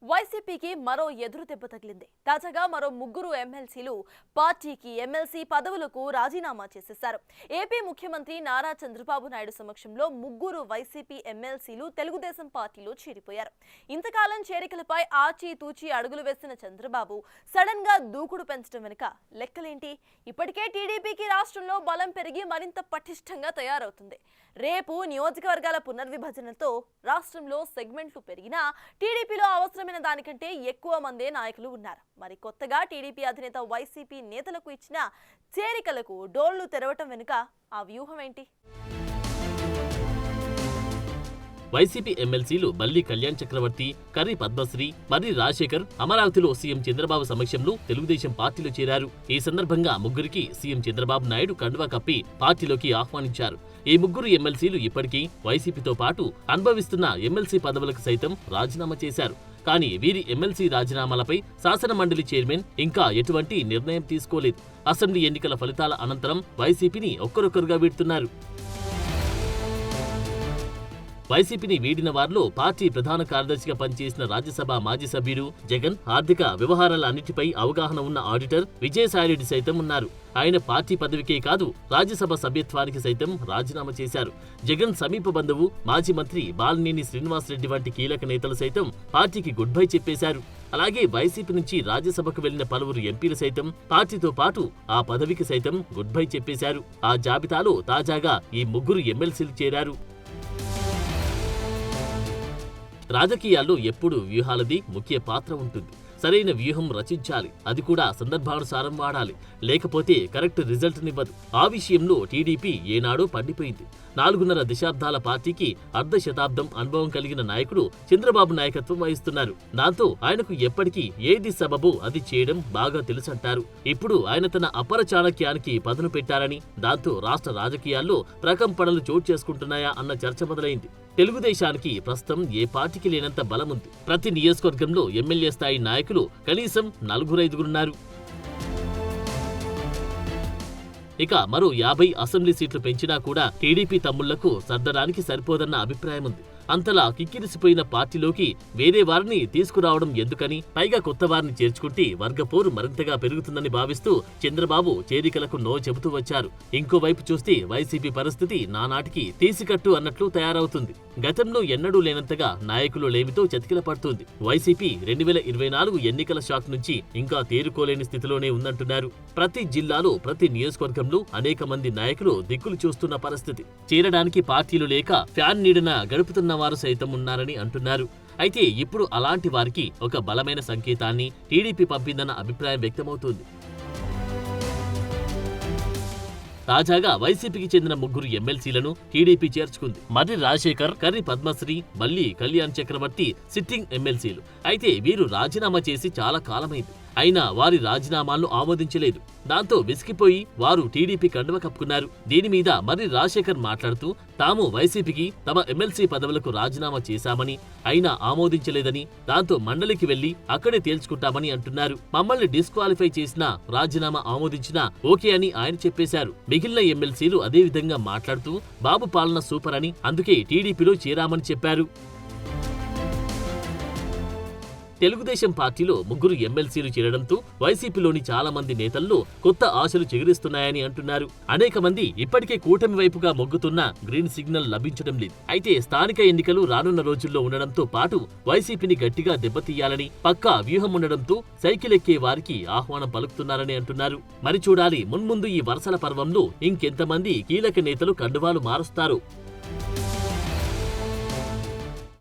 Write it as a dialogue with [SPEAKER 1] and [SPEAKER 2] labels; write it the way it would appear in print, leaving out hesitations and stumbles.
[SPEAKER 1] వైసీపీకి మరో ఎదురు దెబ్బ తగిలింది. తాజాగా మరో ముగ్గురు ఎమ్మెల్సీలు పార్టీకి ఎమ్మెల్సీ పదవులకు రాజీనామా చేసేశారు. ఏపీ ముఖ్యమంత్రి నారా చంద్రబాబు నాయుడు సమక్షంలో ముగ్గురు వైసీపీ ఎమ్మెల్సీలు తెలుగుదేశం పార్టీలో చేరిపోయారు. ఇంతకాలం చేరికలపై ఆచితూచి అడుగులు వేసిన చంద్రబాబు సడన్ గా దూకుడు పెంచడం వెనుక లెక్కలేంటి? ఇప్పటికే టీడీపీకి రాష్ట్రంలో బలం పెరిగి మరింత పటిష్టంగా తయారవుతుంది. రేపు నియోజకవర్గాల పునర్విభజనతో రాష్ట్రంలో సెగ్మెంట్లు పెరిగినా టీడీపీలో అవసరమైన దానికంటే ఎక్కువ మందే నాయకులు ఉన్నారు. మరి కొత్తగా టీడీపీ అధినేత వైసీపీ నేతలకు ఇచ్చిన చేరికలకు డోళ్లు తెరవటం వెనుక ఆ వ్యూహం ఏంటి?
[SPEAKER 2] వైసీపీ ఎమ్మెల్సీలు బల్లి కళ్యాణ్ చక్రవర్తి, కర్రి పద్మశ్రీ, మర్రి రాజశేఖర్ అమరావతిలో సీఎం చంద్రబాబు సమక్షంలో తెలుగుదేశం పార్టీలో చేరారు. ఈ సందర్భంగా ముగ్గురికి సీఎం చంద్రబాబు నాయుడు కండువా కప్పి పార్టీలోకి ఆహ్వానించారు. ఈ ముగ్గురు ఎమ్మెల్సీలు ఇప్పటికీ వైసీపీతో పాటు అనుభవిస్తున్న ఎమ్మెల్సీ పదవులకు సైతం రాజీనామా చేశారు. కానీ వీరి ఎమ్మెల్సీ రాజీనామాలపై శాసనమండలి చైర్మన్ ఇంకా ఎటువంటి నిర్ణయం తీసుకోలేదు. అసెంబ్లీ ఎన్నికల ఫలితాల అనంతరం వైసీపీని ఒక్కరొక్కరుగా వీడుతున్నారు. వైసీపీని వీడిన వారిలో పార్టీ ప్రధాన కార్యదర్శిగా పనిచేసిన రాజ్యసభ మాజీ సభ్యుడు జగన్, ఆర్థిక వ్యవహారాల అన్నిటిపై అవగాహన ఉన్న ఆడిటర్ విజయసాయిరెడ్డి సైతం ఉన్నారు. ఆయన పార్టీ పదవికే కాదు రాజ్యసభ సభ్యత్వానికి సైతం రాజీనామా చేశారు. జగన్ సమీప బంధువు మాజీ మంత్రి బాలినేని శ్రీనివాసరెడ్డి వంటి కీలక నేతలు సైతం పార్టీకి గుడ్ బై చెప్పేశారు. అలాగే వైసీపీ నుంచి రాజ్యసభకు వెళ్లిన పలువురు ఎంపీలు సైతం పార్టీతో పాటు ఆ పదవికి సైతం గుడ్ బై చెప్పేశారు. ఆ జాబితాలో తాజాగా ఈ ముగ్గురు ఎమ్మెల్సీలు చేరారు. రాజకీయాల్లో ఎప్పుడు వ్యూహాలది ముఖ్య పాత్ర ఉంటుంది. సరైన వ్యూహం రచించాలి, అది కూడా సందర్భానుసారం వాడాలి, లేకపోతే కరెక్ట్ రిజల్ట్ నివ్వదు. ఆ విషయంలో టీడీపీ ఏనాడో పండిపోయింది. 4.5 దశాబ్దాల పార్టీకి అర్ధ శతాబ్దం అనుభవం కలిగిన నాయకుడు చంద్రబాబు నాయకత్వం వహిస్తున్నారు. దాంతో ఆయనకు ఎప్పటికీ ఏది సబబో అది చేయడం బాగా తెలుసంటారు. ఇప్పుడు ఆయన తన అపర చాణక్యానికి పదును పెట్టారని, దాంతో రాష్ట్ర రాజకీయాల్లో ప్రకంపనలు చోటు చేసుకుంటున్నాయా అన్న చర్చ మొదలైంది. తెలుగుదేశానికి ప్రస్తుతం ఏ పార్టీకి లేనంత బలముంది. ప్రతి నియోజకవర్గంలో ఎమ్మెల్యే స్థాయి నాయకులు కనీసం 4-5 ఇక మరో 50 అసెంబ్లీ సీట్లు పెంచినా కూడా టీడీపీ తమ్ముళ్లకు సర్దడానికి సరిపోదన్న అభిప్రాయం ఉంది. అంతలా కిక్కిరిసిపోయిన పార్టీలోకి వేరే వారిని తీసుకురావడం ఎందుకని, పైగా కొత్త వారిని చేర్చుకుంటే వర్గపోరు మరింతగా పెరుగుతుందని భావిస్తూ చంద్రబాబు చేరికలకు నో చెబుతూ వచ్చారు. ఇంకోవైపు చూస్తే వైసీపీ పరిస్థితి నానాటికి తీసికట్టు అన్నట్లు తయారవుతుంది. గతంలో ఎన్నడూ లేనంతగా నాయకులు లేమితో చతికిల పడుతుంది. వైసీపీ 2024 ఎన్నికల షాక్ నుంచి ఇంకా తేరుకోలేని స్థితిలోనే ఉందంటున్నారు. ప్రతి జిల్లాలో ప్రతి నియోజకవర్గంలో అనేక మంది నాయకులు దిక్కులు చూస్తున్న పరిస్థితి. చేరడానికి పార్టీలు లేక ఫ్యాన్ నీడన గడుపుతున్న వారు సైతం ఉన్నారని అంటున్నారు. అయితే ఇప్పుడు అలాంటి వారికి ఒక బలమైన సంకేతాన్ని టీడీపీ పంపిందన్న అభిప్రాయం వ్యక్తమవుతోంది. తాజాగా వైసీపీకి చెందిన ముగ్గురు ఎమ్మెల్సీలను టీడీపీ చేర్చుకుంది. మర్రి రాజశేఖర్, కర్రి పద్మశ్రీ, బల్లి కళ్యాణ్ చక్రవర్తి సిట్టింగ్ ఎమ్మెల్సీలు. అయితే వీరు రాజీనామా చేసి చాలా కాలమైంది. అయినా వారి రాజీనామాలను ఆమోదించలేదు. దాంతో విసిగిపోయి వారు టీడీపీ కండువ కప్పుకున్నారు. దీని మీద మర్రి రాజశేఖర్ మాట్లాడుతూ తాము వైసీపీకి తమ ఎమ్మెల్సీ పదవులకు రాజీనామా చేశామని, అయినా ఆమోదించలేదని, దాంతో మండలికి వెళ్లి అక్కడే తేల్చుకుంటామని అంటున్నారు. మమ్మల్ని డిస్క్వాలిఫై చేసినా, రాజీనామా ఆమోదించినా ఓకే అని ఆయన చెప్పేశారు. మిగిలిన ఎమ్మెల్సీలు అదే విధంగా మాట్లాడుతూ బాబు పాలన సూపర్ అని, అందుకే టీడీపీలో చేరామని చెప్పారు. తెలుగుదేశం పార్టీలో ముగ్గురు ఎమ్మెల్సీలు చేరడంతో వైసీపీలోని చాలా మంది నేతల్లో కొత్త ఆశలు చెగురిస్తున్నాయని అంటున్నారు. అనేక మంది ఇప్పటికే కూటమి వైపుగా మొగ్గుతున్నా గ్రీన్ సిగ్నల్ లభించడం లేదు. అయితే స్థానిక ఎన్నికలు రానున్న రోజుల్లో ఉండడంతో పాటు వైసీపీని గట్టిగా దెబ్బతీయాలని పక్కా వ్యూహం ఉండడంతో సైకిల్ ఎక్కే వారికి ఆహ్వానం పలుకుతున్నారని అంటున్నారు. మరి చూడాలి మున్ముందు ఈ వరుసల పర్వంలో ఇంకెంతమంది కీలక నేతలు కండువాలు మారుస్తారు.